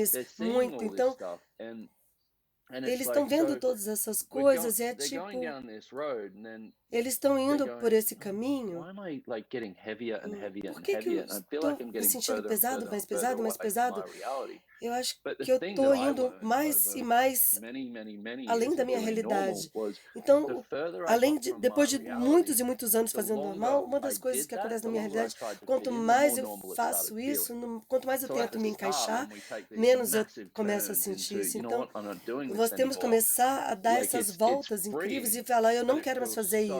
tênis they're seeing muito, all this então stuff and it's eles estão like, vendo so todas essas we're going coisas e é they're going tipo, down this road and then eles estão they're indo por going, esse "Oh, caminho. why am I like getting heavier and heavier Por and que que eu heavier? And I feel like estou I'm me getting sentindo pesado, mais further pesado, mais away from my pesado? reality." Eu acho But the que eu thing that estou I indo learned mais e over mais many além years da of minha doing normal realidade. was Então, the further I além got de from depois my de muitos reality, e muitos anos the fazendo longer normal, uma das I coisas did que that, acontece the na minha longer I realidade, tried to fit quanto in, the more mais eu normal it started faço isso, feeling. quanto mais eu So at tento the me start, encaixar, when we take these menos eu massive começo a turns sentir into, isso. you know Então, what, I'm not doing nós this temos que anymore. começar a dar Like essas it's voltas incríveis e freeing, falar, eu but não it quero mais feels fazer so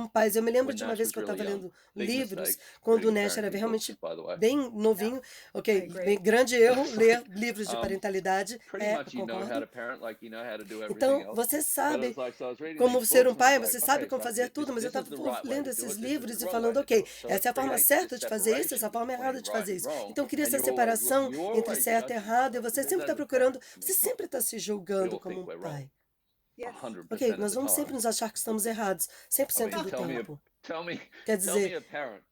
como pais. Eu me lembro when de uma Nash vez was que eu really estava young. lendo Big livros, mistake quando o reading Nash era parenting realmente books, by the way. bem novinho. Ok, agree. bem, grande erro, ler livros de Um, parentalidade. Pretty É, eu much you know how concordo. to parent like you know how to do everything Então, else. você But it sabe was like, so I was reading como these ser um books and it pai, was você like, sabe okay, como so fazer this, tudo, mas eu this is estava the right way lendo to do esses it, this is livros the e wrong falando, way to do ok, it. So essa it é a forma creates certa this de fazer isso, essa é a separation forma errada between de right fazer and isso. wrong, Então, cria and essa you're always separação you're entre always certo e judging errado, e yourself você because sempre está as a procurando, parent, você we sempre está se we julgando all como think um we're wrong pai. Yes. 100% Ok, of nós the vamos time. sempre nos achar que estamos errados, 100% do Tell me, tempo. tell me, Quer tell me dizer, a parent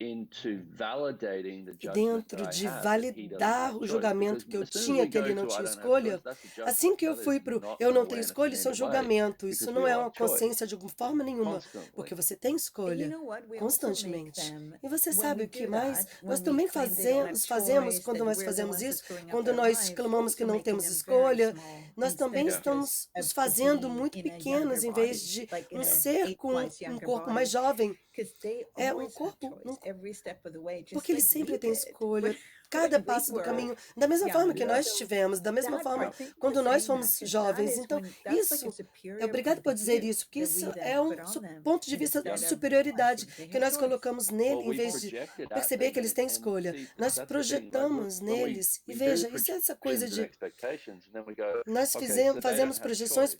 into validating the E judgment dentro that I de have that he doesn't validar have o choice. julgamento Because que eu as soon as tinha we que go ele to não I tinha don't have escolha, choice, that's a assim judgment. que eu That fui is para o not eu não tenho awareness escolha, in isso é um any way, julgamento, isso because não we é are uma choice consciência de forma nenhuma, porque constantly. você tem And you escolha know what? We also make constantemente. them, E você when sabe we o que do mais? that, Nós when we também claim they don't have fazemos choice, quando that nós we're the fazemos ones isso, that's screwing up quando their nós lives, clamamos que also não making temos them very escolha, small nós também instead of Yeah. estamos of os fazendo being muito in a pequenos younger em vez body, de like in um an ser com age-wise um younger corpo mais body, jovem. because they É um always have corpo, choice every step of the way, just porque ele like we sempre tem did escolha, when cada we passo do were caminho, da mesma forma que younger. nós Yeah. So tivemos, da mesma that, forma thank you for quando nós saying that, fomos because that jovens. is Então, when that's like a isso, superior obrigado point por of dizer view isso, porque that isso we then é um put on them ponto de vista de instead of superioridade flashing, they que have nós choice. colocamos nele Well, em we vez de project it at perceber que them, eles têm and escolha. see, Nós that's the thing. Like projetamos when neles, e we do veja, isso é essa coisa projections and de expectations, and then we go, nós okay, so they don't fazemos have projeções choice.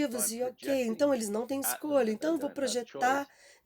So expectativas I'm e ok, então projecting eles não têm at them escolha, that então they eu vou don't have projetar choice.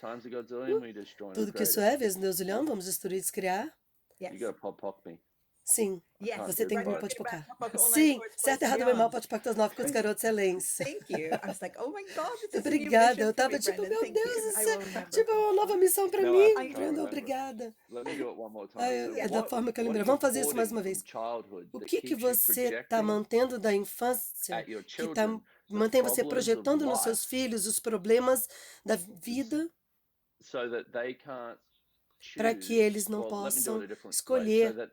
times a gazillion, we destroy and Tudo que isso create é, vezes Deus olhando, vamos destruir e descriar. it. You Yes. gotta pop me. Sim, Yes. can't você do tem it que right. pode Getting back focar. up online Sim, course certo, was errado, bem, mal, beyond. pode focar, 9 com os garotos, excelência. Thank you. I was like, oh my gosh, this is a new Obrigada, mission eu for tava me, tipo, Brandon. meu Thank Deus you. do I céu, will remember. tipo, é uma nova missão pra No, mim, I can't Brenda, remember. obrigada. Let me do it one more time. Ai, So é da what, forma que eu what lembrei. are you Vamos fazer isso mais hoarding uma from vez. childhood O that que keeps you você está projecting mantendo da infância at your que tá, children the mantém você problems of projetando nos seus life filhos os problemas da vida so that they can't para que choose? eles não Well, let me do it possam a different way. So escolher? that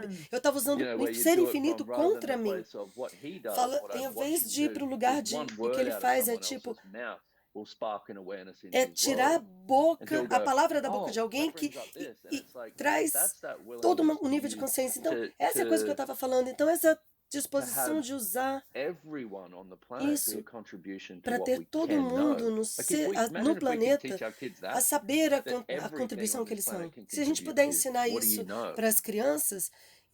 sabe? Learn. Eu estava usando You know, o where you ser do it infinito from rather than contra the mim. place of what he does, Fala, what I em watch vez him de ir do. para o lugar Is de one o que word ele out of faz é someone tipo, else's mouth will spark an awareness in é his tirar a world, and boca, he'll a go, palavra da boca de oh, alguém that que brings up e, this, and e it's like traz that's that todo willingness um to nível de use consciência. Então, to essa é a coisa que eu to estava falando. Então, essa to disposição have de usar everyone on the planet be a isso contribution to para what ter we todo can mundo know. no, Like if we no imagine if we could teach planeta our kids a that saber that a everything contribuição on que this eles planet são. can Se a gente contribute puder to ensinar what do you isso know? para as crianças,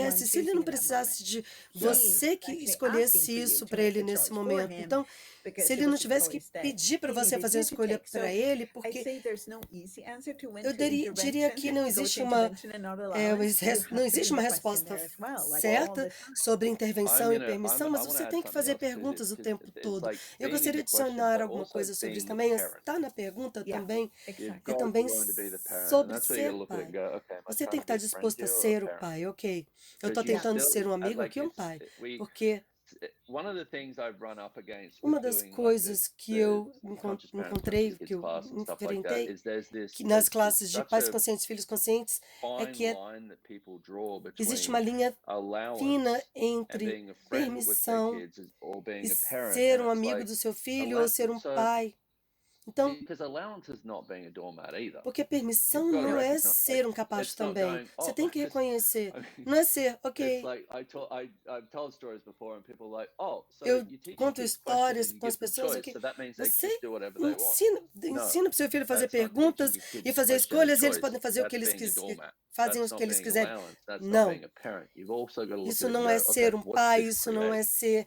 conhece, se ele não precisasse de você que escolhesse isso para ele nesse momento. Então, se ele não tivesse que pedir para você fazer a escolha para ele, porque eu diria que não existe não existe uma resposta certa sobre intervenção e permissão, mas você tem que fazer perguntas o tempo todo. Eu gostaria de adicionar alguma coisa sobre isso também. Está na pergunta também, é também sobre ser pai. Você tem que estar disposto a ser o pai, ok? Eu estou tentando ser um amigo aqui, um pai, porque one of the things I've run up against Uma with das doing like coisas que eu conscious parent encontrei, conscious que kids eu class and stuff like that enfrentei, is there's que nas this classes de such pais a conscientes, filhos conscientes, é fine que line that people draw existe uma between linha fina allowance and entre being a friend with their permissão kids or e being a parent, ser and um it's amigo like do seu filho ou ser um so pai. Então, because allowance is not being a doormat either. porque permissão You've got to não é recognize ser um capacho it's not também. going, Você oh, tem que reconhecer. I mean, Não é ser, it's ok. like I've told stories before and people are like, oh, so Eu you teach your conto kids histórias questioning, you com as give them pessoas, choice, ok. so that means they can Você just do whatever they want. ensina para o seu filho a fazer That's not perguntas teaching your e kids fazer question and escolhas, e eles choice. podem fazer o que That's eles being a quiserem, doormat. fazem That's o not que eles being quiserem. allowance. That's not Não, being a parent. You've also got to look isso at it and não é go, okay, ser um what's pai, this isso não é creating?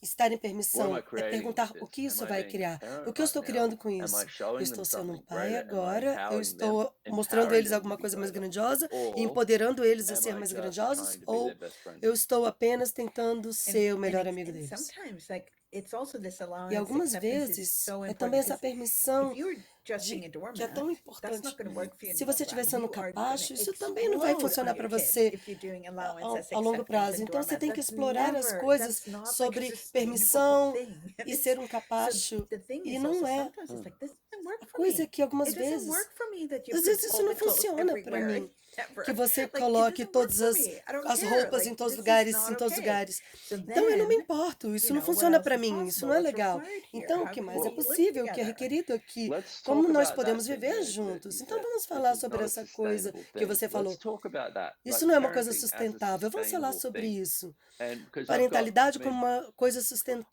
estar em What am permissão, I é creating with perguntar o this? que isso Am I vai being a criar. parent O que eu right estou now? criando com Am I isso? Eu showing them estou sendo um something pai greater? Am I agora, eu empowering them, estou mostrando a empowering eles them to alguma be coisa mais greater? grandiosa e Or empoderando eles a am ser I mais just grandiosos, trying to be ou their best friend? eu estou apenas tentando ser o melhor it's, amigo and deles. sometimes like it's also this E allowance, algumas acceptance is vezes so é também important essa because permissão if you're just de being a que é tão doormat, that's importante. not going to work for you in Se the você long estiver run. sendo You are going capacho, to isso também não vai explode funcionar on para your kids você if you're doing allowance as ao longo acceptance prazo. and Então você doormat. tem que That's explorar as never, coisas that's not like a sobre sustainable permissão thing. e ser um So capacho. the thing E is não also é. sometimes it's like this doesn't work A for coisa é me. que algumas It doesn't vezes, work for me that you às put vezes isso all não the clothes funciona para everywhere mim. ever. Que você Like it coloque doesn't work todas for me. I don't as care. roupas Like em todos os this is lugares, not em todos os okay. lugares. So Então eu não me then, importo, isso you não know, what funciona else para is mim, isso possible? não é What's legal. required here? Então o How que can mais é we live possível, o que é together? requerido aqui, Let's como talk nós about podemos that thing viver that you juntos. Então said. vamos This falar is sobre not a essa coisa sustainable que thing. você falou. Let's talk about that. Isso Like não é uma coisa parenting as a sustentável. Vamos falar sustainable sobre thing. isso. And because Parentalidade I como mean, uma coisa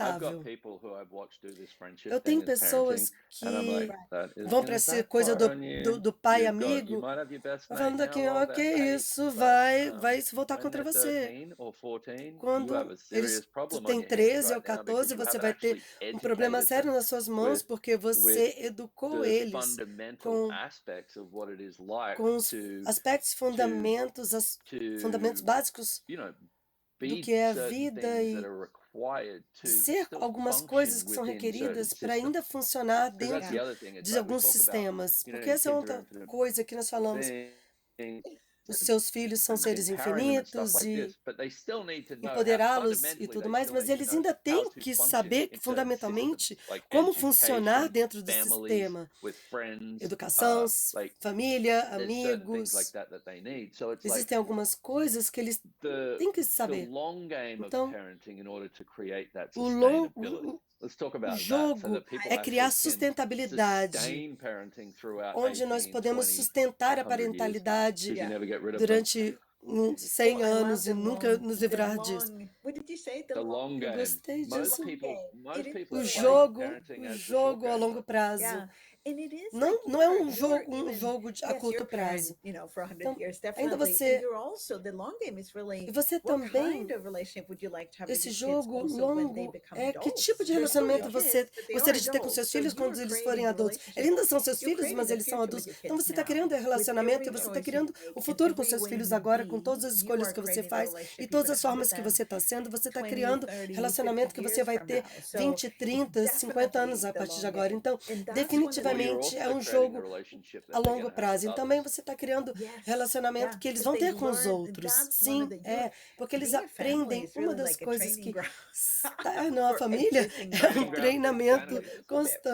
I've got sustentável. people who I've watched do this friendship Eu thing tenho as parenting, pessoas and I'm like, que that is vão going para to essa coisa backfire on you. do pai You amigo, might have your best mate falando aqui, now, love that ok, mate, isso but vai se voltar when contra they're você. 13 or 14, you have Quando a serious problem on têm your hands 13 ou right now because 14, you você haven't vai ter actually um problema educated sério them nas suas mãos, with porque with você educou the eles fundamental com, aspects of what it is like com os aspectos, to fundamentos básicos you know do be que é a certain vida things that e are required to ser still algumas function coisas que são within certain requeridas para systems. ainda funcionar Because that's dentro the other thing. It's de like we alguns talk about, sistemas. you know, Porque your essa é kids are outra infinite coisa que nós falamos. beings Os seus filhos são and seres empowering them and stuff infinitos like e this, but they still need to know how, empoderá-los e fundamentally, tudo they mais, still mas need to eles know ainda how têm to que function saber in certain fundamentalmente systems, like como funcionar education, dentro do families, sistema. with friends, Educação, like família, there's certain things like amigos. that they need. So it's like Existem algumas coisas que eles têm que the saber. long game of Então, parenting in order to create that o sustainability. Let's talk o about that so jogo that people é criar actually can sustentabilidade, sustain parenting throughout onde 18, nós podemos 20, sustentar a 100 years parentalidade because you never get rid of them. durante 100 Well, I love anos e nunca nos livrar disso. what did you say? The long Eu game. gostei disso. Most people O play jogo, parenting o as the short jogo a game. longo prazo. Yeah. And it is Não, like não é you're um even, jogo a yes, curto you're a parent, prazo. you know, for 100 Então, years, ainda definitely. você, And you're also, the long game is e really, você what também, kind of relationship would you like to have with esse your kids jogo also when they longo become é que tipo adults? de They're still your relacionamento kids, você but they gostaria are de ter com seus adults. So filhos you quando are eles creating forem the adultos? Eles relationship. ainda são seus You're filhos, creating mas the eles são future with adultos. your Então kids você está now. criando o With relacionamento e every você está choice you criando make o and futuro com every seus way filhos you agora, com be, todas as you escolhas are que você creating the faz e relationship you're todas going as to have formas with que them você está sendo, você está 20, criando 30, relacionamento 50 que você years vai from ter now. So 20, it's 30, 50 anos definitely a the partir de long agora. game. Então, And that's when the Well, you're definitivamente é also um creating the jogo relationship a that they're longo going to have prazo. E with também others. você está criando Yes, relacionamento yeah, que eles because vão they ter com os learn, outros. that's one of Sim, the, porque eles being a family aprendem. is Uma really das like a coisas training que ground não, a for família everything é Training um ground for treinamento insanity.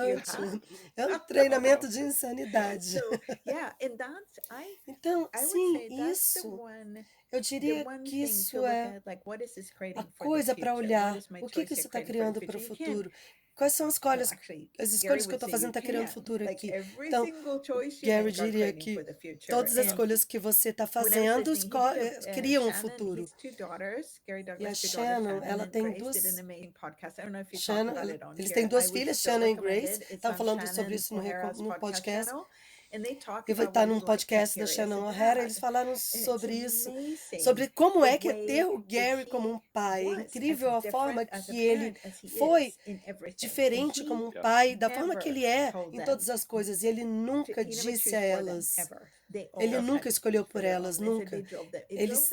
you constante, have. é um treinamento de insanidade. So yeah, and that's Então, I would sim, say that's the isso, one eu the diria one que thing to isso look é at, like what is this a creating for the coisa para future? What olhar. is my O que choice isso here está creating for criando the para o future? You can't. futuro? Quais são as Well, escolhas, actually, as Gary escolhas que eu would estou say fazendo you está criando can. futuro Like aqui? every Então, single choice you Gary make are diria creating que for the future. todas as And escolhas que você está when I was fazendo listening, he did criam um Shannon, futuro. his two daughters, Gary E a Douglas, two daughters, Shannon, Shannon ela and tem Grace, did an duas. amazing podcast. I don't know if you talked Shannon, about it on eles here. têm duas I would filhas, still Shannon e recommend Grace. it. It's Estavam on falando sobre Shannon isso no O'Hara's no podcast. channel. And they talk E vai about estar what num it's like to have podcast da Gary as Shannon a O'Hara. Eles dad. falaram And it's sobre isso, amazing sobre como the é que é way ter o that Gary como um he pai. É was as incrível a forma different as a que ele parent as he foi is in everything. And diferente como he um pai, da forma que never ele é told em them todas as coisas. E ele nunca he never disse chose a for them elas, ever. Ele nunca escolheu por elas, nunca. Elas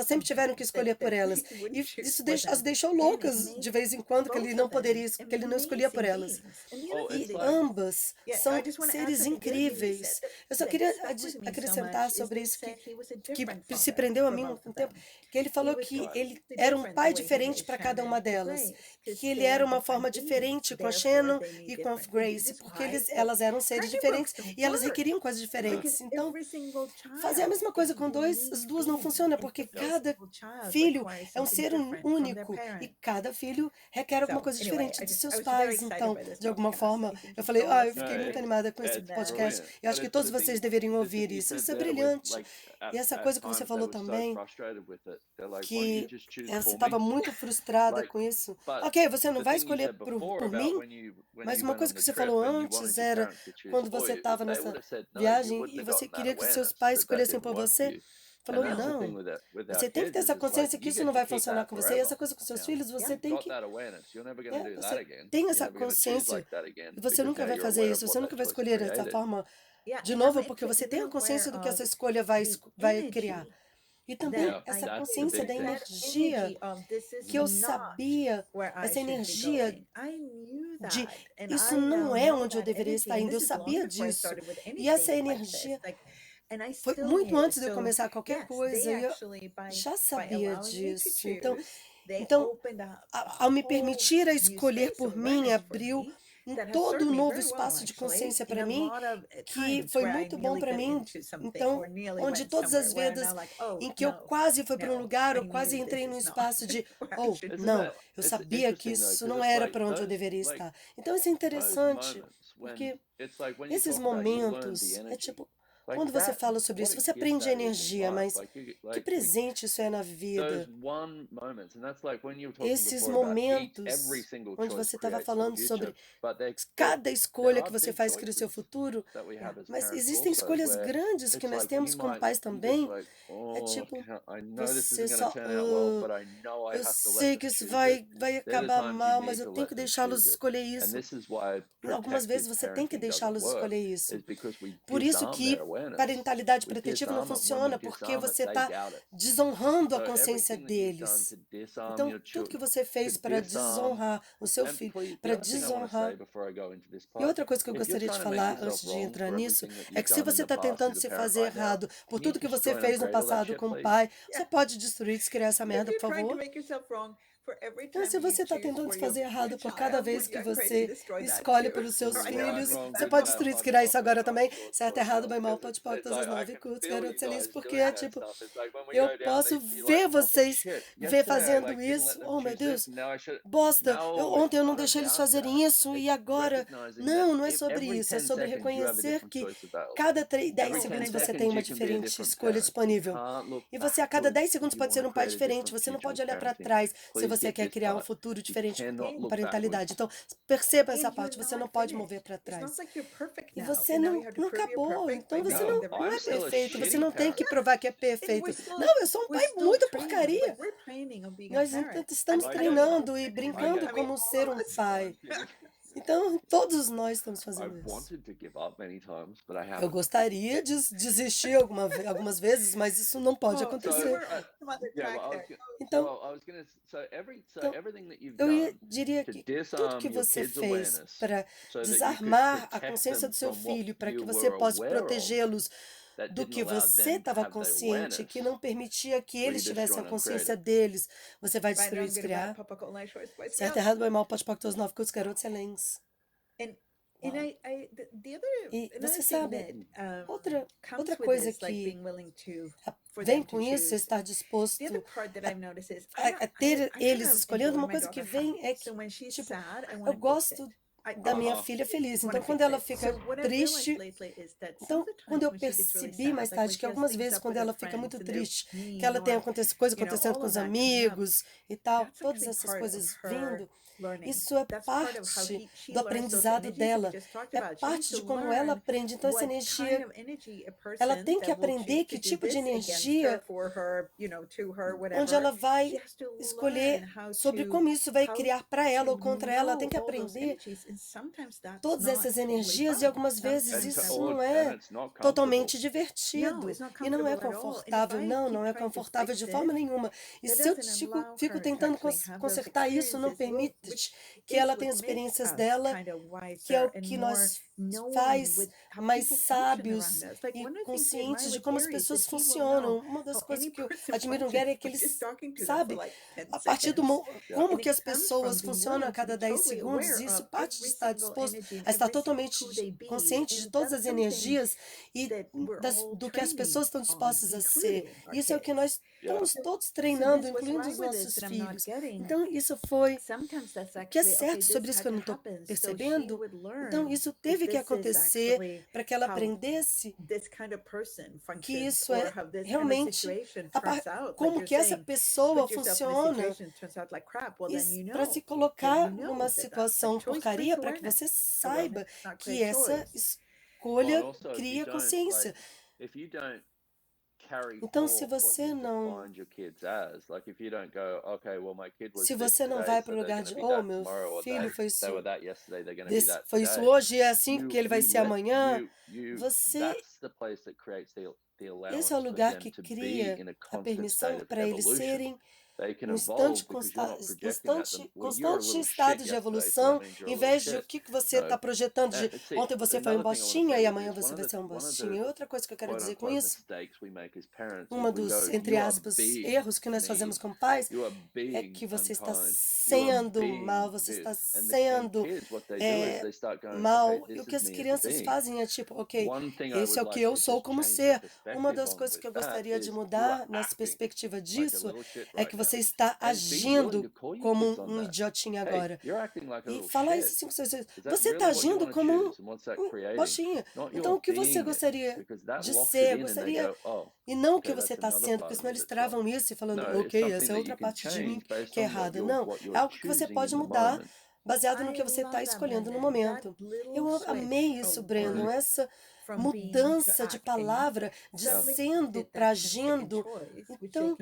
sempre tiveram que escolher por elas. E isso as deixou loucas de vez em quando, que ele não escolhia por elas. E ambas são seres incríveis. Eu só queria acrescentar sobre isso que se prendeu a mim um tempo, que ele falou que ele era um pai diferente para cada uma delas, que ele era uma forma diferente com a Shannon e com a Grace, porque elas eram seres diferentes e elas requeriam coisas diferentes. Então, fazer a mesma coisa com as duas não funciona, porque cada filho é um ser único e cada filho requer alguma coisa diferente de seus pais. Então, de alguma forma, eu falei, eu fiquei muito animada com esse podcast. Eu acho que todos vocês deveriam ouvir isso. Isso é brilhante. E essa coisa que você falou também, que você estava muito frustrada com isso. Ok, você não vai escolher por mim, mas uma coisa que você falou antes era quando você estava nessa viagem e você queria que seus pais escolhessem por você. Falou, não, você tem que ter essa consciência que isso não vai funcionar com você. E essa coisa com seus filhos, você tem que... você tem essa consciência e você nunca vai fazer isso, você nunca vai escolher dessa forma de novo, porque você tem a consciência do que essa escolha vai criar. E também essa consciência da energia, que eu sabia, essa energia de isso não é onde eu deveria estar indo, eu sabia disso. E essa energia foi muito antes de eu começar qualquer coisa, e eu já sabia disso. Então, ao me permitir a escolher por mim, abriu todo um novo espaço de consciência para mim, que foi muito bom para mim. Então, onde todas as vezes em que eu quase fui para um lugar, eu quase entrei num espaço de, não, eu sabia que isso não era para onde eu deveria estar. Então, isso é interessante, porque esses momentos, é tipo, quando você fala sobre isso, você aprende a energia, mas que presente isso é na vida. Esses momentos onde você estava falando sobre cada escolha que você faz cria o seu futuro, mas existem escolhas grandes que nós temos como pais também. É tipo, você só, eu sei que isso vai acabar mal, mas eu tenho que deixá-los escolher isso. E algumas vezes você tem que deixá-los escolher isso. Por isso que parentalidade protetiva não funciona, porque você está desonrando a consciência deles. Então, tudo que você fez para desonrar o seu filho, para desonrar... E outra coisa que eu gostaria de falar antes de entrar nisso, é que se você está tentando se fazer errado por tudo que você fez no passado com o pai, você pode destruir e descriar essa merda, por favor? Então, se você está tentando se fazer errado por cada vez que você escolhe pelos seus filhos, você pode destruir e descriar isso agora também. Certo, errado, bem, mal, pode todas as 9 cultos, garoto excelente, porque é tipo, eu posso ver vocês fazendo isso. Oh, meu Deus, bosta, ontem eu não deixei eles fazerem isso e agora... Não é sobre isso, é sobre reconhecer que cada 10 segundos você tem uma diferente escolha disponível. E você, a cada 10 segundos, pode ser um pai diferente. Você não pode olhar para trás se você quer criar um futuro diferente com parentalidade. Então, perceba essa parte, você não pode mover para trás. E você não acabou, então você não é perfeito, você não tem que provar que é perfeito. Não, eu sou um pai muito porcaria. Nós estamos treinando e brincando como ser um pai. Então, todos nós estamos fazendo isso. Eu gostaria de desistir algumas vezes, mas isso não pode acontecer. Então, diria que tudo que você fez para desarmar a consciência do seu filho, para que você possa protegê-los do que você estava consciente, que não permitia que eles tivessem a consciência deles, você vai destruir e descriar. Certo, errado, bem, mal, pode pôr todos os 9 cultos, garotos excelentes. E você sabe, outra coisa que vem com isso, estar disposto a ter eles escolhendo, uma coisa que vem é que, tipo, eu gosto da minha filha feliz. Então, quando ela fica triste... Então, quando eu percebi mais tarde que algumas vezes, quando ela fica muito triste, que ela tem coisa acontecendo com os amigos e tal, todas essas coisas vindo... Isso é parte do aprendizado dela, é parte de como ela aprende. Então, essa energia, ela tem que aprender que tipo de energia, onde ela vai escolher sobre como isso vai criar para ela ou contra ela. Ela tem que aprender todas essas energias e algumas vezes And, isso or, não and é it's not comfortable. totalmente divertido e não é confortável, não é confortável de forma nenhuma. E se eu fico tentando consertar isso, não permite que ela tenha as experiências dela, que é o que nós faz mais sábios e conscientes de como as pessoas funcionam. Uma das coisas que eu admiro no Gary é que eles, sabe, a partir do como que as pessoas funcionam a cada 10 segundos, isso parte de estar disposto a estar totalmente consciente de todas as energias e do que as pessoas estão dispostas a ser. Isso é o que nós estamos todos treinando, incluindo os nossos filhos. Então, isso foi o que é certo sobre isso que eu não estou percebendo. Então, isso teve que acontecer para que ela aprendesse que isso é realmente como que essa pessoa funciona para se colocar numa situação porcaria, para que você saiba que essa Well, and escolha also, if you cria don't, consciência. if you don't carry Então, se forth what você you've não defined your kids as, like if you don't go, okay, well, my kid was se this você não today, vai so para o they're lugar going to de, be oh, that meu tomorrow, or filho foi they were isso, that yesterday, they're going to be that foi isso today. hoje, é assim que ele vai ser Let amanhã. Você, that's the place that creates the esse é o allowance for lugar them que to be cria in a a constant state permissão of para eles evolution. serem They can um evolve because you're not projecting at them. Well, you're a constante little estado shit de yesterday, so that evolução, means you're em a little vez de o shit. que você No. está projetando de See, ontem você foi um another thing I want to bostinha say e with amanhã this, você vai ser um one of bostinho. E the outra coisa que eu quero quote dizer com unquote isso, mistakes we make as parents uma is we dos, go, entre you are aspas, being erros que nós fazemos mean, como pais you are é being que você está unkind, you are sendo mal, being você está this. And sendo kids, what they do is é, they start going, okay, mal. E this o que is as me as a crianças being. fazem é tipo, ok, One thing I esse é would o que like eu to sou just como change the ser. Uma perspective das on coisas with que eu that gostaria de is you are mudar nessa acting perspectiva like a disso little shit é que right now. você está And be willing to agindo call your como kids on um that. idiotinha Hey, agora. you're acting like a E little falar isso shit. assim com vocês. Is that Você está really what you agindo want to como choose? And what's that um creating? bostinha. Not Então, your o que você being it, gostaria because that de locks ser, it in and they gostaria, go, oh, e não o que okay, você that's está another sendo, part porque of senão me eles that's wrong. travam isso e falando, No, it's ok, something essa é that you outra can parte de mim change based que é on what errada. Não, é algo que você choosing pode in the mudar moment. baseado no que você está escolhendo no momento. Eu amei isso, Brandon, essa mudança de palavra, de Yeah. sendo para agindo. Então,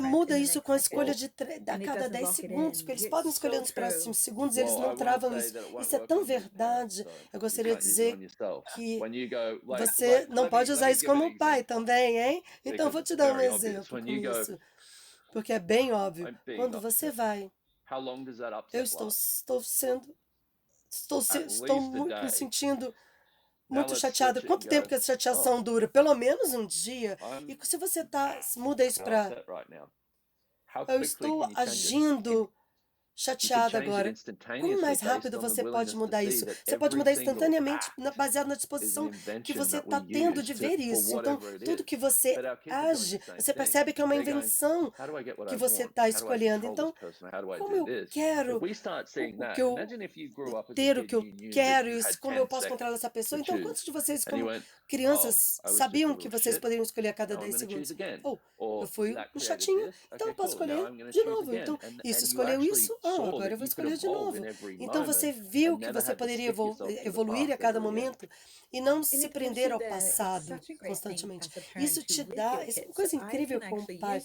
muda isso com a escolha de a cada 10 segundos, porque eles podem escolher nos próximos segundos e eles Well, I não want to travam say isso. that it won't Isso é work tão on you as parents, verdade. though. Eu You gostaria can't de use it on dizer yourself. que When you go, like, você não let pode me usar isso give an como pai example, também, hein? Então, because vou te it's dar um very obvious. exemplo When com you go, isso, porque é bem óbvio. I'm being Quando você upset. vai, How long does that eu upset last? estou At least a me day. sentindo Now muito let's chateada. switch it and Quanto tempo go, que essa oh, chateação dura? Pelo menos um dia. I'm E se você muda isso para upset right now. How eu quickly estou can you change it? agindo You could chateada change it agora. Como instantaneously mais based rápido on the você pode willingness to mudar see isso? that Você pode mudar every single instantaneamente act baseado na is an disposição que invention você that we está tendo use de ver for isso. Então, whatever it tudo is. que você But our kids are doing age, the same você thing. percebe que é uma They're going, invenção how do I get what que I você want? está How do I escolhendo. control Então, this person? How do I como do eu this? If quero we start seeing o that, que eu imagine if you grew up as a ter o kid que and eu you knew that quero you e had como 10 eu posso controlar seconds essa pessoa. to Então, choose. quantos de vocês, And you como went, oh, crianças, I was just a sabiam little que vocês shit. poderiam escolher a cada Now I'm 10 going to choose segundos? again. Ou eu Or fui that um created chatinho, this. então Okay, eu posso cool. Now escolher I'm going to de choose novo. again. Então, isso And you escolheu actually isso, saw agora eu that vou you could escolher de evolve novo. in every Então, você moment viu and que never você had to poderia stick yourself to the evoluir a past cada ever again. momento e não se prender ao passado constantemente. Isso te dá, isso é uma coisa incrível com o pai.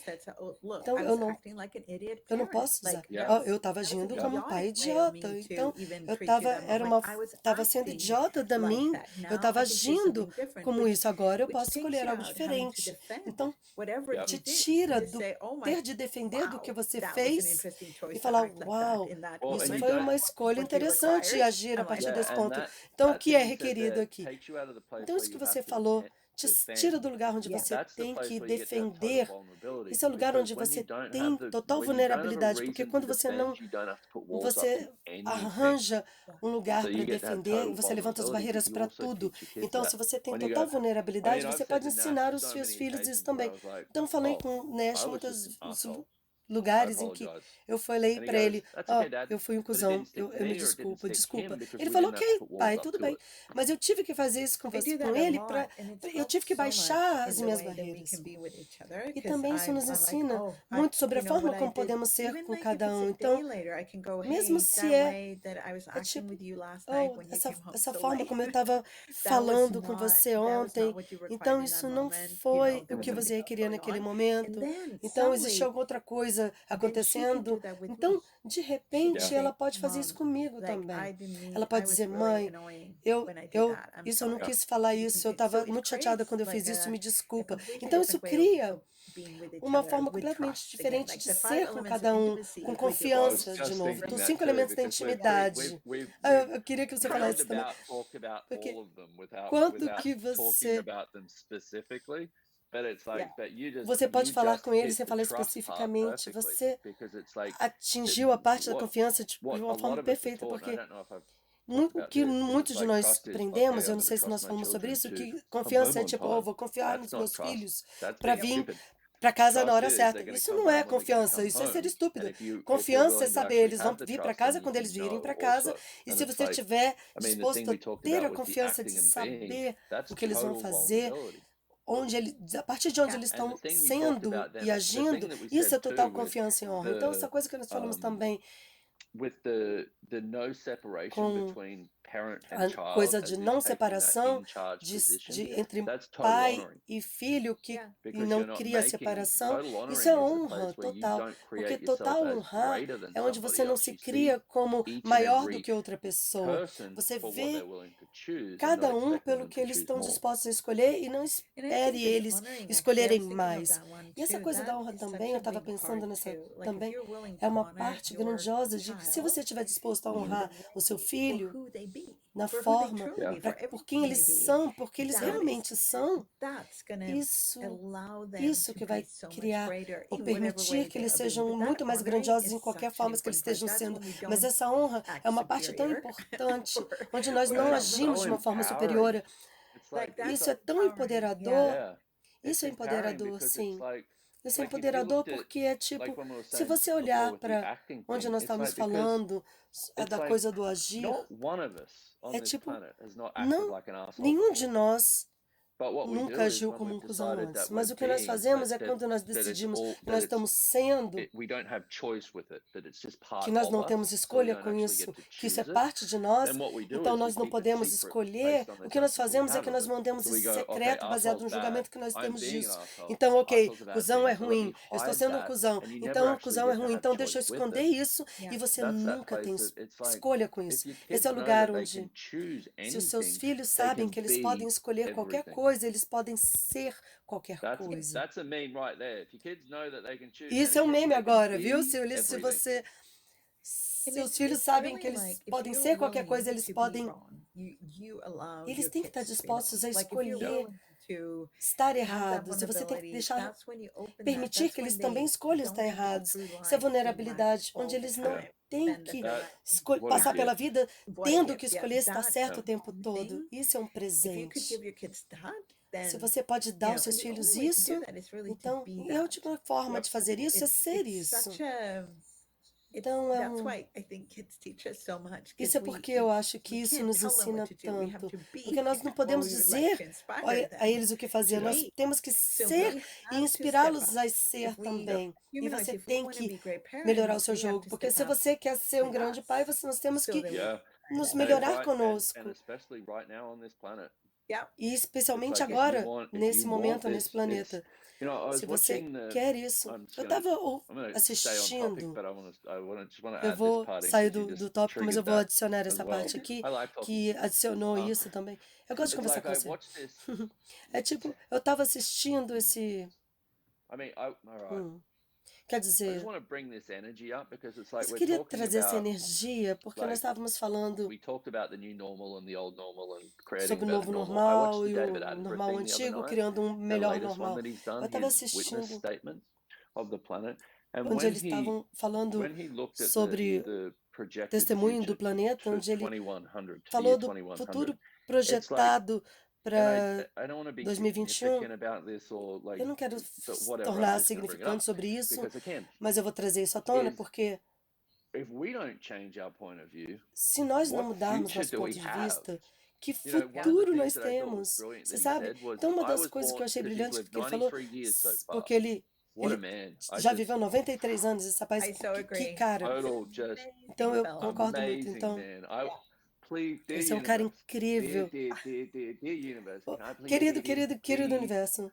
Então, eu não posso usar. Yeah. Eu estava agindo Yeah. como um pai idiota. Então, estava sendo idiota da mim. Eu estava agindo como isso. Agora eu posso escolher algo diferente. Então, Yeah. te tira do ter de defender do que você fez e falar, uau, Well, isso and you foi uma don't. escolha interessante agir a partir Yeah, desse and ponto. that Então, o that que thing é you said requerido there aqui? takes you out of the place Então, where isso que you você have to falou te tira defend. do lugar onde você That's the tem place que where you get that total defender. vulnerability. Esse é o lugar onde Because when you você don't tem have the total when you don't have a vulnerabilidade, porque reason to quando você não, defend, you don't have to put walls up você to anything. arranja um lugar So para you get to have defender e total você levanta as vulnerability, barreiras but you para also tudo. teach your kids Então, that. se você tem When you total go, vulnerabilidade, I've você said pode to Nash ensinar os so seus many filhos isso occasions where também. I was like, Então, falei oh, com o Nash I was muitos just an asshole. I lugares em que apologize. eu falei And he para ele, goes, that's okay, Dad. eu fui um But it cuzão, didn't stick eu me me or it didn't desculpa, stick desculpa. him because Ele we falou, didn't have to ok, put walls pai, up tudo to bem. it. Mas eu tive que fazer isso com ele eu tive que baixar as minhas barreiras. E também isso nos ensina muito sobre a forma como podemos ser com cada um. Então, mesmo se é tipo, essa forma como eu estava falando com você ontem, então isso não foi o que você queria naquele momento. Então, existe alguma outra coisa coisa acontecendo. Então, de repente, Yeah. ela pode fazer isso comigo também. Ela pode dizer, mãe, isso eu não quis falar isso, eu estava muito chateada quando eu fiz isso, me desculpa. Então, isso cria uma forma completamente diferente de ser com cada um, com Well, I was confiança, just de novo. thinking Então, that 5 too, elementos da because intimidade. Eu queria que você round falasse também, about talked about porque all of them quando without que talking você about them specifically. But it's like, but você pode you falar just com ele hit sem the falar trust part especificamente, perfectly, você because it's like that atingiu a parte da what confiança de what a uma forma lot of us are perfeita, taught, and I porque don't know if I've talked o about que this, but it's muitos de like nós trust is, aprendemos, okay, eu I'm não going to sei se trust nós my falamos sobre children isso, to que come confiança home é on tipo, time. vou confiar nos That's not meus trust. filhos That's para being vir stupid. para casa na Trust hora is certa. they're going to Isso come não é home when they're going to confiança, come isso é ser home. estúpido. And if you're Confiança é willing to saber, actually eles vão have the vir para trust, then casa you quando can eles virem show para it casa, also. e And se it's você like, estiver I mean, the thing disposto a we talked ter about a with the confiança de acting and being, saber that's o que eles vão total fazer, vulnerability. a partir de onde eles And the estão thing we talked sendo about then, e the thing agindo, that we isso said é total too with confiança e honra. Então, essa the coisa que nós falamos também with the no separation com between parent and a child coisa de as in não taking that separação in charge position, entre that's total pai honoring, e filho que e because não you're not cria making separação, total isso é honoring is the honra place where you total, don't porque create yourself total as honrar greater than é onde somebody você não else. se You see cria como each and maior do every que outra pessoa. person Você for what they're vê willing to choose and not cada um expecting pelo them que to eles choose estão more. dispostos a escolher e não espere eles escolherem mais. E essa coisa da honra também, eu estava pensando nessa também, é uma parte grandiosa de que se você estiver disposto a honrar o seu filho na forma, Yeah. por quem eles são, porque eles realmente são, isso, isso que vai criar ou permitir que eles sejam muito mais grandiosos em qualquer forma que eles estejam sendo. Mas essa honra é uma parte tão importante, onde nós And não it's agimos so de uma forma empowering. superior. It's like Isso é tão empoderador. yeah, Isso it's é empowering empoderador, because it's sim. Isso é like if you empoderador looked at porque é like tipo, when we were se saying você before olhar with the para acting onde thing, nós it's estamos like because falando, it's da like coisa do agir, not one of us on é this tipo, planet has not acted não, like an asshole nenhum de before. nós But what we nunca do is agiu when como um we've cuzão decided antes. that we're Mas o que nós being fazemos é quando nós that it's decidimos all que nós that estamos sendo, we don't have choice with it, that it's just que part nós of não us, temos so we escolha don't com actually isso, get to que isso é choose it. parte de nós, Then what we do então is we nós não keep it podemos secret escolher. based on O this que nós access that we fazemos é have que of nós it. mantemos So isso we go, okay, secreto, baseado no asshole's julgamento bad. que nós I'm temos being an disso. asshole. Então, ok, Asshole's a bad cuzão thing. é So let ruim, me eu estou hide sendo um that, cuzão, and you never então o actually cuzão é get to ruim, have então deixa eu choice with esconder it. isso e você That's that nunca tem place that it's like escolha com if isso. your Esse é o kids know lugar that they onde, can choose se os seus anything, filhos they sabem can que eles podem be escolher qualquer everything. coisa, eles podem ser qualquer coisa. That's a meme right there. If your kids know that they can choose Isso é um anything, meme they can agora, viu? be Se everything. você seus filhos sabem que eles podem ser qualquer coisa, eles têm que estar dispostos a escolher estar errados, e você tem que deixar, permitir que eles também escolham estar errados. Isso é vulnerabilidade, onde eles não Yeah. têm que That passar what a pela gift. vida tendo que escolher estar certo Yeah. o tempo todo. Isso é um presente. Se você pode dar aos seus filhos isso, então, e a última forma de fazer isso é ser isso. Então, isso é porque eu acho que isso nos ensina tanto. Porque nós não podemos dizer a eles o que fazer, nós temos que ser e inspirá-los a ser também. E você tem que melhorar o seu jogo, porque se você quer ser um grande pai, nós temos que Yeah. nos And melhorar right, conosco. and especially right now on this planet. E It's especialmente like if you agora, want, if nesse you want momento, nesse this, it's planeta. you know, I was Se você watching the. quer isso, I'm just eu gonna estava I'm gonna stay on topic, assistindo. but just want to Eu add this vou part in sair because you do just tópico, mas eu triggered vou that adicionar as essa well. parte aqui, I like talking. que adicionou isso também. Eu gosto de It's conversar like com I você. watched this. É tipo, eu estava assistindo esse. I mean, all right. Quer I just dizer, want to bring this energy up because it's like eu we're queria talking trazer essa about. energia, porque nós Like, estávamos falando we talked about the new normal and the old normal and creating sobre a o better novo normal. I watched normal the e David o Attenborough normal thing the other antigo, night, criando um the melhor latest one normal. that he's Eu done, estava his witness assistindo statement of the planet. And onde eles estavam falando when he looked at sobre the projected testemunho future do planeta, to onde ele 2100, to the falou year do 2100, futuro it's like, projetado and para I don't want to be 2021. significant about this or like, Eu não quero but whatever, I'm tornar just going to bring it significante up sobre isso, because again, mas eu vou trazer isso à tona, is porque if we don't change our point of view, se nós não what mudarmos future nosso do we ponto de have? vista, que You know, one of the futuro things nós that I thought was temos? brilliant Você that he sabe? said was, Então, uma I das was coisas que eu born achei because he's brilhante lived que ele falou, 93 years so far. porque ele What a man! I já just viveu 93 anos, esse rapaz, que cara. total just Então, eu concordo muito. amazing Então, man. Please, dear esse é um cara universe, incrível. dear universe, can I please Querido, get his querido, querido please? universo,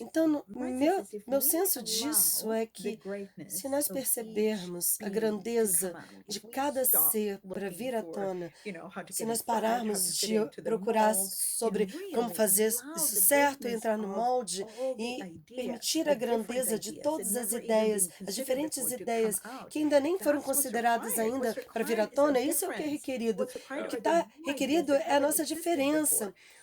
Então, meu senso disso é que se nós percebermos a grandeza de cada ser para vir à tona, se nós pararmos de procurar sobre como fazer isso certo, entrar no molde e permitir a grandeza de todas as ideias, as diferentes ideias que ainda nem foram consideradas ainda para vir à tona, isso é o que é requerido. O que está requerido é a nossa diferença.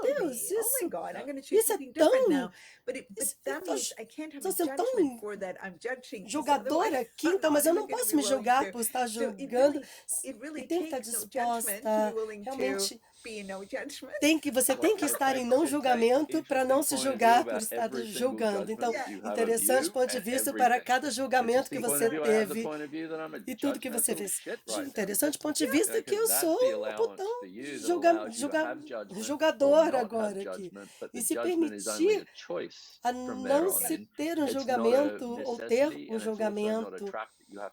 pillow me. Deus, Oh my isso, God, I'm going to choose isso é something different tão, now. But isso, eu that tô, means I can't have tô a sendo tão judgment for that. I'm judging. So julgadora aqui, I'm então, not mas eu even não going to posso be me willing julgar to. por estar So julgando it e really tenho que estar takes no judgment to be disposta willing to realmente be no judgment. Você tem que estar em não julgamento para não se julgar por estar julgando. Então, interessante ponto de vista para cada julgamento que você teve e tudo que você fez. Interessante ponto de vista que eu sou um botão julgador agora aqui. E se permitir a não se ter um julgamento ou ter um julgamento.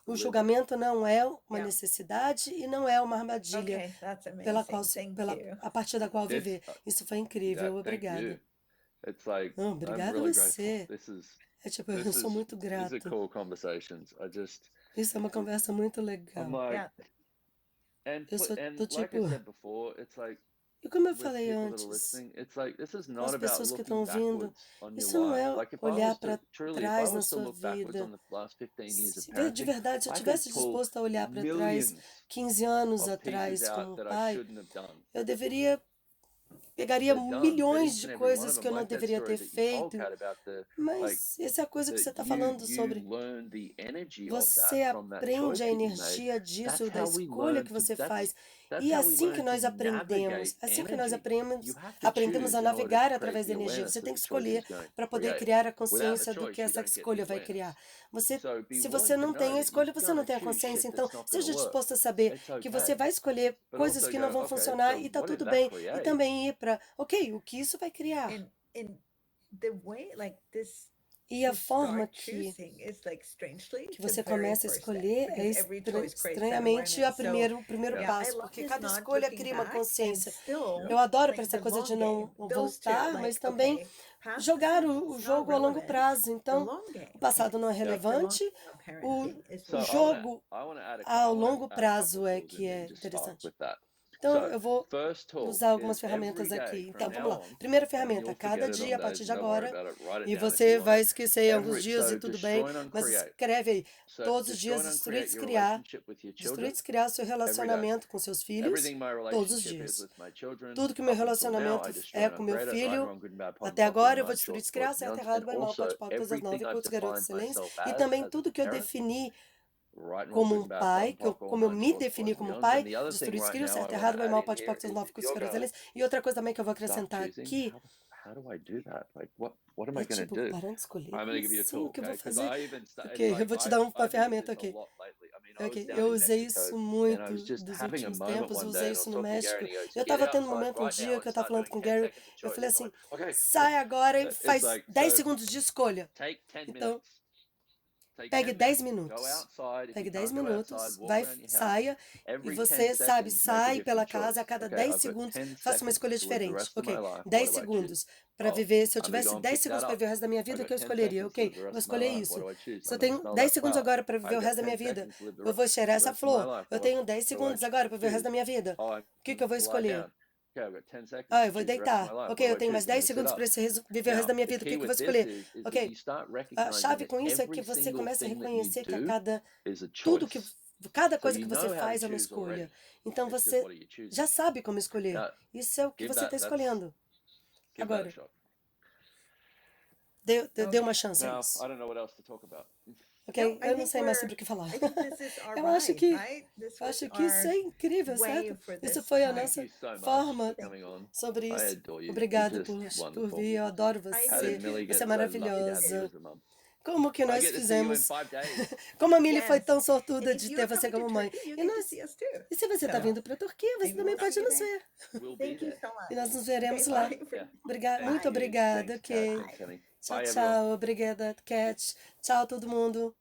O julgamento não é uma necessidade e não é uma armadilha Okay, that's pela amazing. qual, Thank you. a partir da qual viver. Isso foi incrível, obrigada. Obrigada a você. É tipo, eu sou muito grato. Isso é uma conversa muito legal. Yeah. Eu sou do tipo, e como eu falei antes, com as pessoas que estão ouvindo, isso não é olhar para trás na sua vida. Se de verdade, se eu tivesse disposto a olhar para trás 15 anos atrás como pai, eu pegaria milhões de coisas que eu não deveria ter feito, mas essa é a coisa que você está falando sobre. Você aprende a energia disso, da escolha que você faz. E é assim que nós aprendemos, aprendemos a navegar através da energia. Você tem que escolher para poder criar a consciência do que essa escolha vai criar. Se você não tem a escolha, você não tem a consciência. Então, seja disposto a saber que você vai escolher coisas que não vão funcionar e está tudo bem. E também ir para, ok, o que isso vai criar? And the way, like this, E a to forma start que choosing is like strangely que the você very começa a first step, escolher é because every choice creates that estranhamente awareness. o primeiro Yeah, I passo, love porque this cada not escolha looking cria uma back and consciência. still Eu adoro para playing essa the coisa long de não game. Those two, voltar, like, mas também okay, past jogar decisions, o it's not jogo a longo relevant. prazo. The Então, long game, o passado não é the long relevante, game of parenting is o what jogo ao longo prazo é que é interessante. Então, eu vou usar algumas ferramentas aqui. Então, vamos lá. Primeira ferramenta, cada dia, a partir de agora, e você vai esquecer em alguns dias e tudo bem, mas escreve aí, todos os dias, destruir e descriar seu relacionamento com seus filhos, todos os dias. Tudo que meu relacionamento é com meu filho, até agora eu vou destruir e descriar, certo, errado, bem, mal, pode, todas as 9, curtos, garotos, excelência, e também tudo que eu defini como um pai, como eu me defini como um pai, destruir escrito, certo, errado, bem, mal, pode, todos os 9, curtos, garotos, excelência. E outra coisa também que eu vou acrescentar aqui é tipo, parando de escolher, como assim, o que eu vou fazer? Ok, eu vou te dar uma ferramenta aqui. Ok, eu usei isso muito dos últimos tempos, eu usei isso no México. Eu estava tendo um momento um dia que eu estava falando com o Gary, eu falei assim, sai agora e faz 10 segundos de escolha. Então, pegue 10 minutos. Pegue 10 minutos, saia, e você sabe, sai pela casa a cada 10 segundos, faça uma escolha diferente. Ok, 10 segundos para viver. Se eu tivesse 10 segundos para viver o resto da minha vida, o que eu escolheria? Ok, vou escolher isso. Se eu tenho 10 segundos agora para viver o resto da minha vida, eu vou cheirar essa flor. Eu tenho 10 segundos agora para viver o resto da minha vida. O que eu vou escolher? Eu vou deitar. Ok, eu tenho mais 10 segundos para viver o resto da minha vida. O que eu vou escolher? Ok, a chave com isso é que você começa a reconhecer que cada coisa que você faz é uma escolha. Então você já sabe como escolher. Isso é o que você está escolhendo. Agora, dê uma chance a isso. Ok, eu não sei mais sobre o que falar. Eu acho que isso é incrível, certo? Isso foi a nossa forma sobre isso. Obrigado por vir, eu adoro você. Você é maravilhosa. Como que nós fizemos? Como a Millie foi tão sortuda de ter você como mãe. E se você está vindo para a Turquia, você também pode nos ver. E nós nos veremos lá. Muito obrigada, ok. Tchau, tchau. Obrigada, Cat. Tchau, todo mundo.